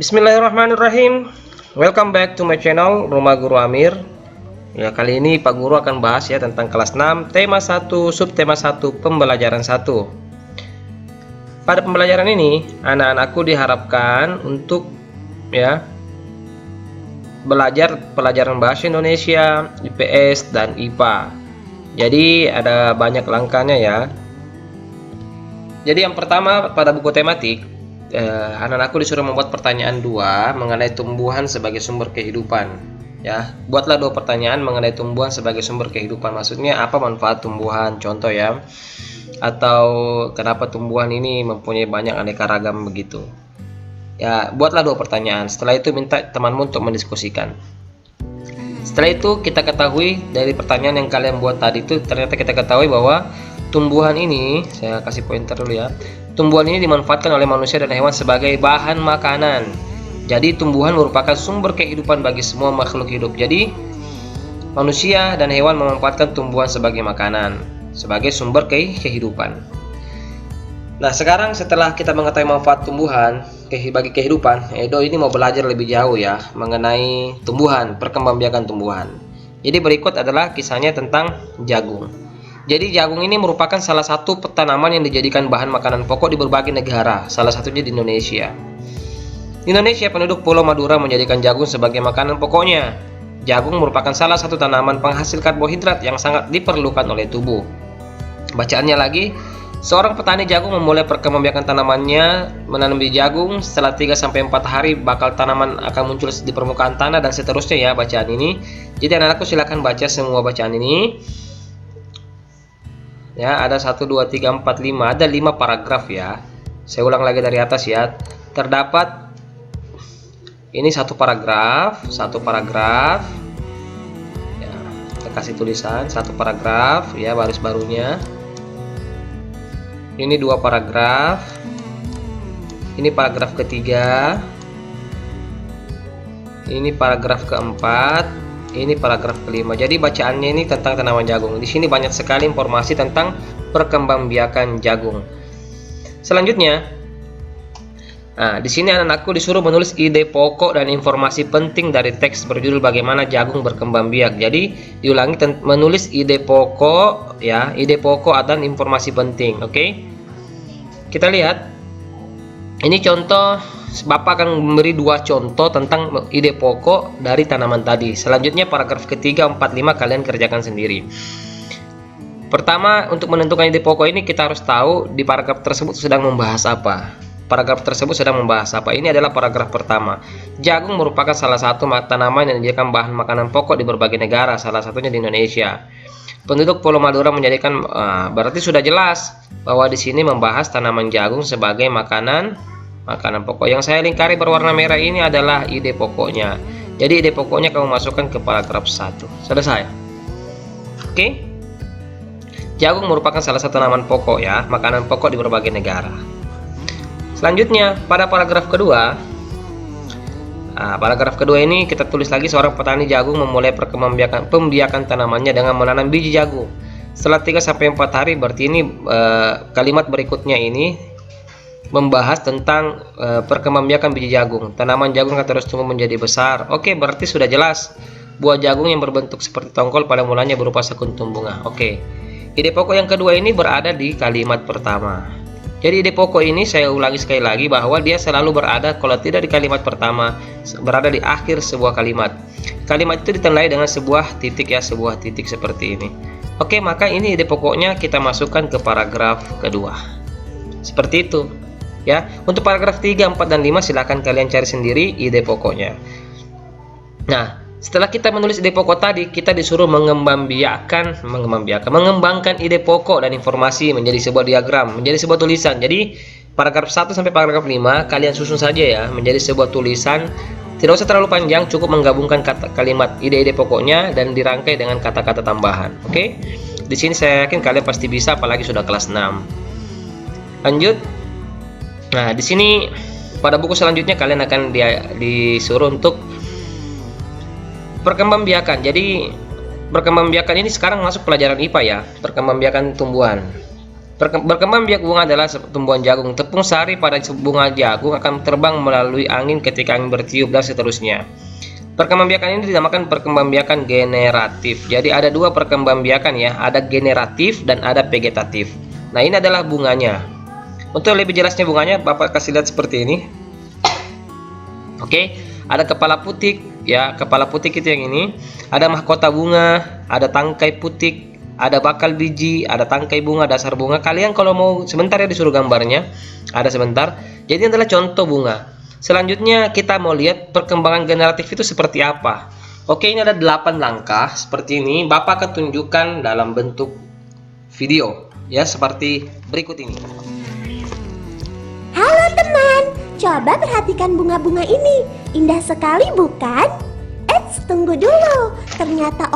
Bismillahirrahmanirrahim. Welcome back to my channel Rumah Guru Amir. Ya, kali ini Pak Guru akan bahas ya tentang kelas 6, tema 1, subtema 1, pembelajaran 1. Pada pembelajaran ini, anak-anakku diharapkan untuk ya belajar pelajaran bahasa Indonesia, IPS dan IPA. Jadi ada banyak langkahnya ya. Jadi yang pertama, pada buku tematik anak-anakku disuruh membuat pertanyaan 2 mengenai tumbuhan sebagai sumber kehidupan. Ya, buatlah 2 pertanyaan mengenai tumbuhan sebagai sumber kehidupan. Maksudnya apa manfaat tumbuhan? Contoh ya. Atau kenapa tumbuhan ini mempunyai banyak aneka ragam begitu. Ya, buatlah 2 pertanyaan. Setelah itu minta temanmu untuk mendiskusikan. Setelah itu kita ketahui dari pertanyaan yang kalian buat tadi itu, ternyata kita ketahui bahwa tumbuhan ini, saya kasih pointer dulu ya. Tumbuhan ini dimanfaatkan oleh manusia dan hewan sebagai bahan makanan. Jadi tumbuhan merupakan sumber kehidupan bagi semua makhluk hidup. Jadi manusia dan hewan memanfaatkan tumbuhan sebagai makanan, sebagai sumber kehidupan. Nah, sekarang setelah kita mengetahui manfaat tumbuhan bagi kehidupan, Edo ini mau belajar lebih jauh ya mengenai tumbuhan, perkembangbiakan tumbuhan. Jadi berikut adalah kisahnya tentang jagung. Jadi jagung ini merupakan salah satu tanaman yang dijadikan bahan makanan pokok di berbagai negara, salah satunya di Indonesia. Di Indonesia, penduduk Pulau Madura menjadikan jagung sebagai makanan pokoknya. Jagung merupakan salah satu tanaman penghasil karbohidrat yang sangat diperlukan oleh tubuh. Bacaannya lagi, seorang petani jagung memulai perkembangbiakan tanamannya, menanam biji jagung. Setelah 3-4 hari bakal tanaman akan muncul di permukaan tanah dan seterusnya ya bacaan ini. Jadi anak-anakku silakan baca semua bacaan ini. Ya, ada 1, 2, 3, 4, 5, ada 5 paragraf ya. Saya ulang lagi dari atas ya. Terdapat ini satu paragraf ya, kita kasih tulisan satu paragraf ya, baris barunya. Ini 2 paragraf. Ini paragraf ketiga. Ini paragraf keempat. Ini paragraf kelima. Jadi bacaannya ini tentang tanaman jagung. Di sini banyak sekali informasi tentang perkembangbiakan jagung. Selanjutnya, nah, di sini anak-anakku disuruh menulis ide pokok dan informasi penting dari teks berjudul Bagaimana Jagung Berkembang Biak. Jadi diulangi, menulis ide pokok ya, ide pokok dan informasi penting. Oke. Kita lihat. Ini contoh, Bapak akan memberi 2 contoh tentang ide pokok dari tanaman tadi. Selanjutnya paragraf ketiga, 4, 5 kalian kerjakan sendiri. Pertama, untuk menentukan ide pokok ini kita harus tahu di paragraf tersebut sedang membahas apa. Paragraf tersebut sedang membahas apa? Ini adalah paragraf pertama. Jagung merupakan salah satu tanaman yang dijadikan bahan makanan pokok di berbagai negara, salah satunya di Indonesia. Penduduk Pulau Madura menjadikan, berarti sudah jelas bahwa di sini membahas tanaman jagung sebagai makanan pokok. Yang saya lingkari berwarna merah ini adalah ide pokoknya. Jadi ide pokoknya kamu masukkan ke paragraf 1. Selesai. Oke. Jagung merupakan salah satu tanaman pokok ya, makanan pokok di berbagai negara. Selanjutnya pada paragraf kedua. Paragraf kedua ini kita tulis lagi, seorang petani jagung memulai pembiakan tanamannya dengan menanam biji jagung. Setelah 3-4 hari, berarti ini kalimat berikutnya ini membahas tentang perkembangbiakan biji jagung. Tanaman jagung akan terus tumbuh menjadi besar. Oke, berarti sudah jelas. Buah jagung yang berbentuk seperti tongkol pada mulanya berupa sekuntum bunga. Oke. Ide pokok yang kedua ini berada di kalimat pertama. Jadi ide pokok ini saya ulangi sekali lagi bahwa dia selalu berada, kalau tidak di kalimat pertama, berada di akhir sebuah kalimat. Kalimat itu ditandai dengan sebuah titik ya, sebuah titik seperti ini. Oke, maka ini ide pokoknya kita masukkan ke paragraf kedua. Seperti itu. Ya, untuk paragraf 3, 4, dan 5 silahkan kalian cari sendiri ide pokoknya. Nah, setelah kita menulis ide pokok tadi, kita disuruh mengembangkan ide pokok dan informasi menjadi sebuah diagram, menjadi sebuah tulisan. Jadi paragraf 1 sampai paragraf 5 kalian susun saja ya menjadi sebuah tulisan. Tidak usah terlalu panjang, cukup menggabungkan kalimat ide-ide pokoknya dan dirangkai dengan kata-kata tambahan. Oke? Di sini saya yakin kalian pasti bisa, apalagi sudah kelas 6. Lanjut. Nah, di sini pada buku selanjutnya kalian akan disuruh untuk perkembangbiakan. Jadi perkembangbiakan ini sekarang masuk pelajaran IPA ya, perkembangbiakan tumbuhan. Berkembang biak bunga adalah tumbuhan jagung. Tepung sari pada bunga jagung akan terbang melalui angin ketika angin bertiup dan seterusnya. Perkembangbiakan ini dinamakan perkembangbiakan generatif. Jadi ada dua perkembangbiakan ya, ada generatif dan ada vegetatif. Nah, ini adalah bunganya. Untuk lebih jelasnya bunganya, Bapak kasih lihat seperti ini. Oke, ada kepala putik ya, kepala putik itu yang ini. Ada mahkota bunga, ada tangkai putik, ada bakal biji, ada tangkai bunga, dasar bunga. Kalian kalau mau sebentar ya disuruh gambarnya, ada sebentar. Jadi ini adalah contoh bunga. Selanjutnya kita mau lihat perkembangan generatif itu seperti apa. Oke, ini ada 8 langkah seperti ini. Bapak akan tunjukkan dalam bentuk video ya, seperti berikut ini. Halo teman, coba perhatikan bunga-bunga ini. Indah sekali bukan? Eits, tunggu dulu. Ternyata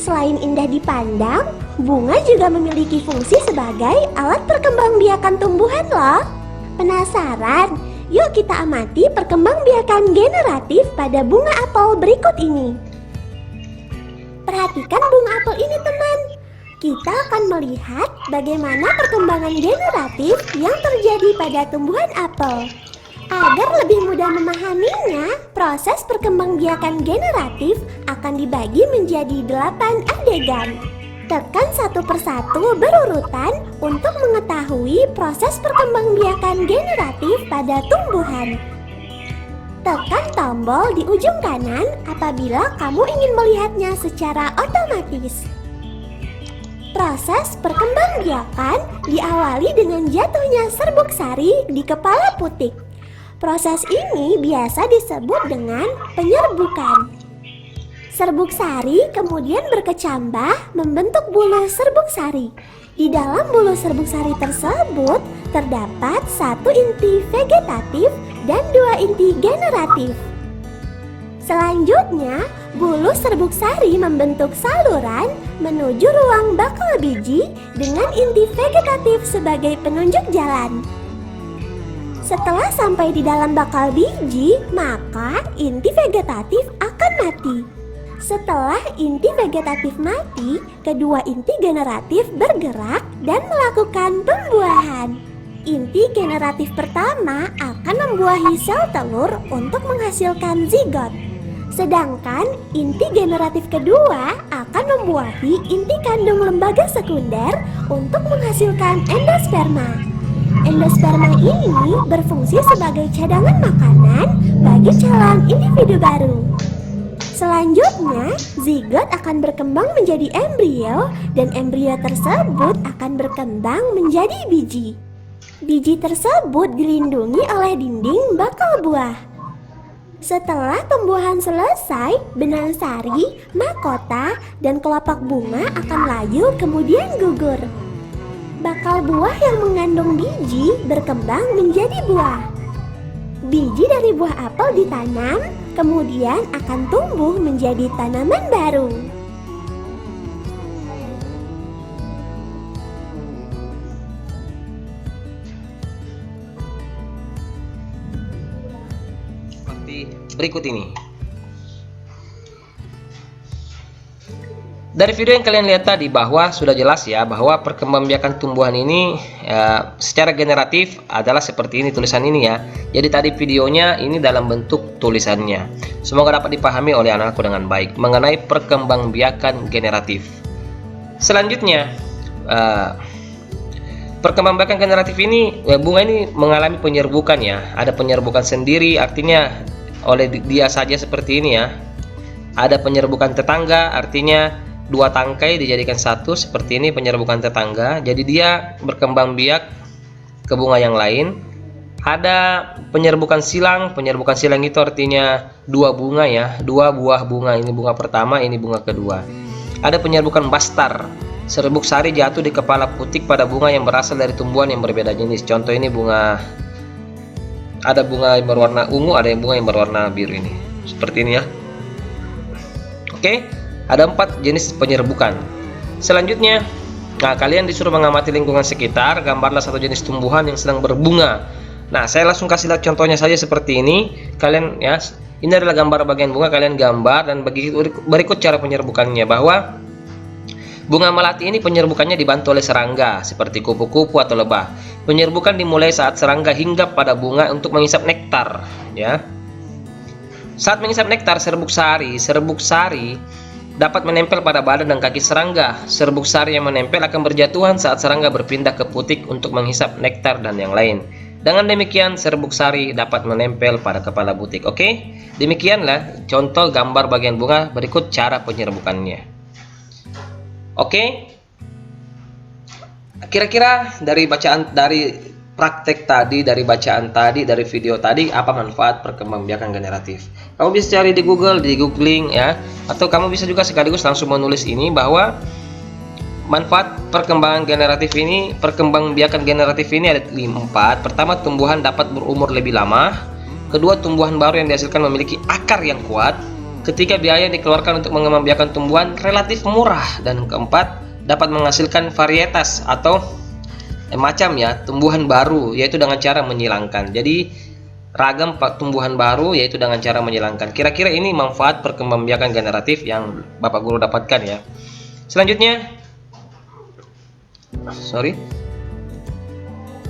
selain indah dipandang, bunga juga memiliki fungsi sebagai alat perkembangbiakan tumbuhan loh. Penasaran? Yuk kita amati perkembangbiakan generatif pada bunga apel berikut ini. Perhatikan bunga apel ini teman. Kita akan melihat bagaimana perkembangan generatif yang terjadi pada tumbuhan apel. Agar lebih mudah memahaminya, proses perkembangbiakan generatif akan dibagi menjadi 8 adegan. Tekan satu persatu berurutan untuk mengetahui proses perkembangbiakan generatif pada tumbuhan. Tekan tombol di ujung kanan apabila kamu ingin melihatnya secara otomatis. Proses perkembangbiakan diawali dengan jatuhnya serbuk sari di kepala putik. Proses ini biasa disebut dengan penyerbukan. Serbuk sari kemudian berkecambah membentuk bulu serbuk sari. Di dalam bulu serbuk sari tersebut terdapat 1 inti vegetatif dan 2 inti generatif. Selanjutnya, bulu serbuk sari membentuk saluran menuju ruang bakal biji dengan inti vegetatif sebagai penunjuk jalan. Setelah sampai di dalam bakal biji, maka inti vegetatif akan mati. Setelah inti vegetatif mati, kedua inti generatif bergerak dan melakukan pembuahan. Inti generatif pertama akan membuahi sel telur untuk menghasilkan zigot. Sedangkan inti generatif kedua akan membuahi inti kandung lembaga sekunder untuk menghasilkan endosperma. Endosperma ini berfungsi sebagai cadangan makanan bagi calon individu baru. Selanjutnya, zigot akan berkembang menjadi embrio dan embrio tersebut akan berkembang menjadi biji. Biji tersebut dilindungi oleh dinding bakal buah. Setelah pembuahan selesai, benang sari, mahkota, dan kelopak bunga akan layu kemudian gugur. Bakal buah yang mengandung biji berkembang menjadi buah. Biji dari buah apel ditanam, kemudian akan tumbuh menjadi tanaman baru. Berikut ini. Dari video yang kalian lihat tadi bahwa sudah jelas ya bahwa perkembangbiakan tumbuhan ini secara generatif adalah seperti ini tulisan ini ya. Jadi tadi videonya ini dalam bentuk tulisannya. Semoga dapat dipahami oleh anak-anakku dengan baik mengenai perkembangbiakan generatif. Selanjutnya perkembangbiakan generatif ini bunga ini mengalami penyerbukan ya. Ada penyerbukan sendiri, artinya oleh dia saja seperti ini ya. Ada penyerbukan tetangga, artinya 2 tangkai dijadikan satu seperti ini penyerbukan tetangga. Jadi dia berkembang biak ke bunga yang lain. Ada penyerbukan silang itu artinya 2 bunga ya, 2 buah bunga. Ini bunga pertama, ini bunga kedua. Ada penyerbukan bastar. Serbuk sari jatuh di kepala putik pada bunga yang berasal dari tumbuhan yang berbeda jenis. Contoh ini bunga, ada bunga yang berwarna ungu, ada yang bunga yang berwarna biru ini. Seperti ini ya. Oke, ada 4 jenis penyerbukan. Selanjutnya, nah kalian disuruh mengamati lingkungan sekitar, gambarlah 1 jenis tumbuhan yang sedang berbunga. Nah, saya langsung kasih lihat contohnya saja seperti ini. Kalian ya, ini adalah gambar bagian bunga, kalian gambar dan berikut cara penyerbukannya bahwa Bunga melati ini penyerbukannya dibantu oleh serangga seperti kupu-kupu atau lebah. Penyerbukan dimulai saat serangga hinggap pada bunga untuk menghisap nektar, ya. Saat menghisap nektar serbuk sari dapat menempel pada badan dan kaki serangga. Serbuk sari yang menempel akan berjatuhan saat serangga berpindah ke putik untuk menghisap nektar dan yang lain. Dengan demikian serbuk sari dapat menempel pada kepala butik. Oke, demikianlah contoh gambar bagian bunga, berikut cara penyerbukannya. Oke, kira-kira dari praktek tadi, dari bacaan tadi, dari video tadi, apa manfaat perkembangbiakan generatif? Kamu bisa cari di Google, di googling ya, atau kamu bisa juga sekaligus langsung menulis ini bahwa manfaat perkembangbiakan generatif ini ada 4. Pertama, tumbuhan dapat berumur lebih lama. Kedua, tumbuhan baru yang dihasilkan memiliki akar yang kuat. Ketiga, biaya yang dikeluarkan untuk mengembangbiakan tumbuhan relatif murah. Dan keempat, dapat menghasilkan varietas atau macam ya tumbuhan baru, yaitu dengan cara menyilangkan. Jadi ragam tumbuhan baru yaitu dengan cara menyilangkan. Kira-kira ini manfaat perkembangbiakan generatif yang Bapak Guru dapatkan ya. Selanjutnya,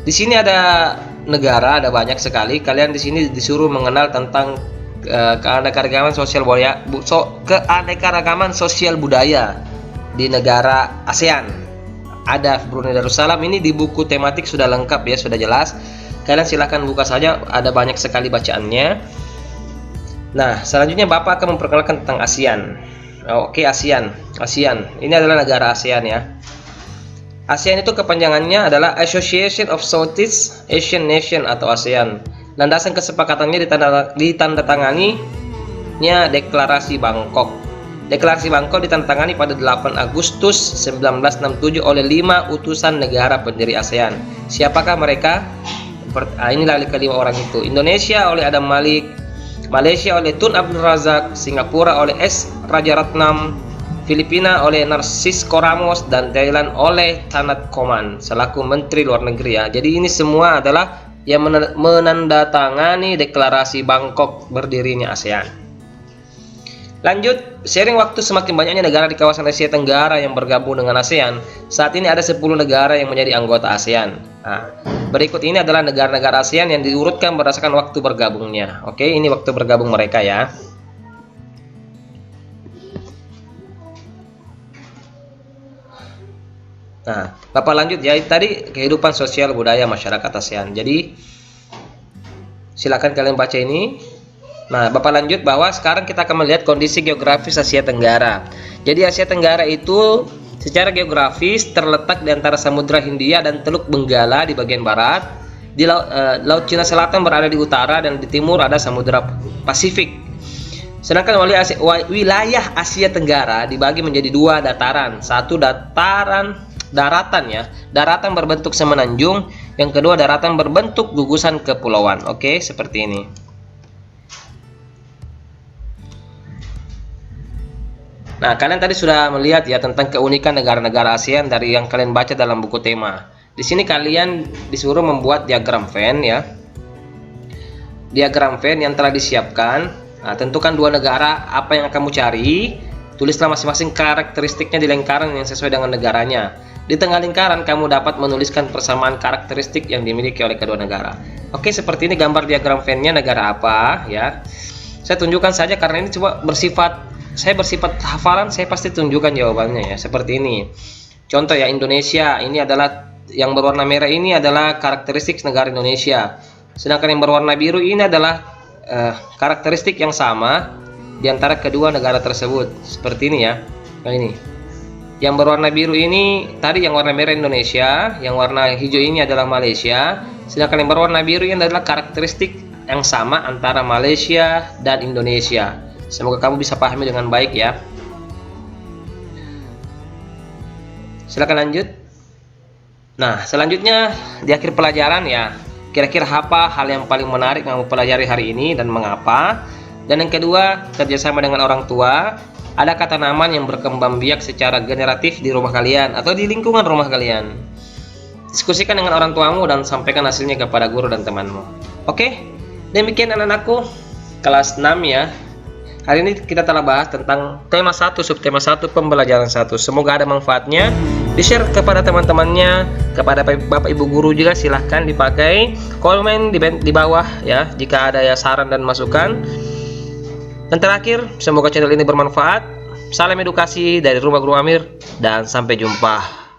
di sini ada negara, ada banyak sekali. Kalian di sini disuruh mengenal tentang keanekaragaman sosial budaya di negara ASEAN. Ada Brunei Darussalam, ini di buku tematik sudah lengkap ya, sudah jelas. Kalian silahkan buka saja, ada banyak sekali bacaannya. Nah, selanjutnya Bapak akan memperkenalkan tentang ASEAN. Oke, ASEAN ini adalah negara ASEAN ya. ASEAN itu kepanjangannya adalah Association of Southeast Asian Nation atau ASEAN. Landasan kesepakatannya ditandatanganinya Deklarasi Bangkok. Deklarasi Bangkok ditandatangani pada 8 Agustus 1967 oleh 5 utusan negara pendiri ASEAN. Siapakah mereka? Inilah kelima orang itu. Indonesia oleh Adam Malik, Malaysia oleh Tun Abdul Razak, Singapura oleh S. Rajaratnam, Filipina oleh Narcisco Ramos, dan Thailand oleh Thanat Khoman selaku Menteri Luar Negeri ya. Jadi ini semua adalah yang menandatangani Deklarasi Bangkok berdirinya ASEAN. Lanjut, seiring waktu semakin banyaknya negara di kawasan Asia Tenggara yang bergabung dengan ASEAN. Saat ini ada 10 negara yang menjadi anggota ASEAN. Nah, berikut ini adalah negara-negara ASEAN yang diurutkan berdasarkan waktu bergabungnya. Oke, ini waktu bergabung mereka ya. Nah, Bapak lanjut ya. Tadi kehidupan sosial budaya masyarakat ASEAN. Jadi silakan kalian baca ini. Nah, Bapak lanjut bahwa sekarang kita akan melihat kondisi geografis Asia Tenggara. Jadi Asia Tenggara itu secara geografis terletak di antara Samudra Hindia dan Teluk Benggala di bagian barat. Di Laut Cina Selatan berada di utara, dan di timur ada Samudra Pasifik. Sedangkan wilayah Asia Tenggara dibagi menjadi 2 dataran. Satu daratan berbentuk semenanjung, yang kedua daratan berbentuk gugusan kepulauan. Oke, seperti ini. Nah, kalian tadi sudah melihat ya tentang keunikan negara-negara ASEAN dari yang kalian baca dalam buku tema. Di sini kalian disuruh membuat diagram Venn ya. Diagram Venn yang telah disiapkan. Nah, tentukan 2 negara apa yang kamu cari. Tulislah masing-masing karakteristiknya di lingkaran yang sesuai dengan negaranya. Di tengah lingkaran kamu dapat menuliskan persamaan karakteristik yang dimiliki oleh kedua negara. Oke, seperti ini gambar diagram Venn-nya negara apa ya. Saya tunjukkan saja karena ini coba saya bersifat hafalan, saya pasti tunjukkan jawabannya ya. Seperti ini. Contoh ya, Indonesia, ini adalah yang berwarna merah, ini adalah karakteristik negara Indonesia. Sedangkan yang berwarna biru ini adalah karakteristik yang sama di antara kedua negara tersebut. Seperti ini ya. Nah, ini. Yang berwarna biru ini tadi yang warna merah Indonesia, yang warna hijau ini adalah Malaysia. Sedangkan yang berwarna biru ini adalah karakteristik yang sama antara Malaysia dan Indonesia. Semoga kamu bisa pahami dengan baik ya. Silakan lanjut. Nah, selanjutnya di akhir pelajaran ya, kira-kira apa hal yang paling menarik yang kamu pelajari hari ini dan mengapa? Dan yang kedua, kerjasama dengan orang tua. Adakah tanaman yang berkembang biak secara generatif di rumah kalian atau di lingkungan rumah kalian? Diskusikan dengan orang tuamu dan sampaikan hasilnya kepada guru dan temanmu. Oke, demikian anak-anakku kelas 6 ya. Hari ini kita telah bahas tentang tema 1, subtema 1, pembelajaran 1. Semoga ada manfaatnya. Di-share kepada teman-temannya, kepada Bapak Ibu guru juga, silahkan dipakai. Komen di bawah ya jika ada ya saran dan masukan. Dan terakhir, semoga channel ini bermanfaat. Salam edukasi dari Rumah Guru Amir dan sampai jumpa.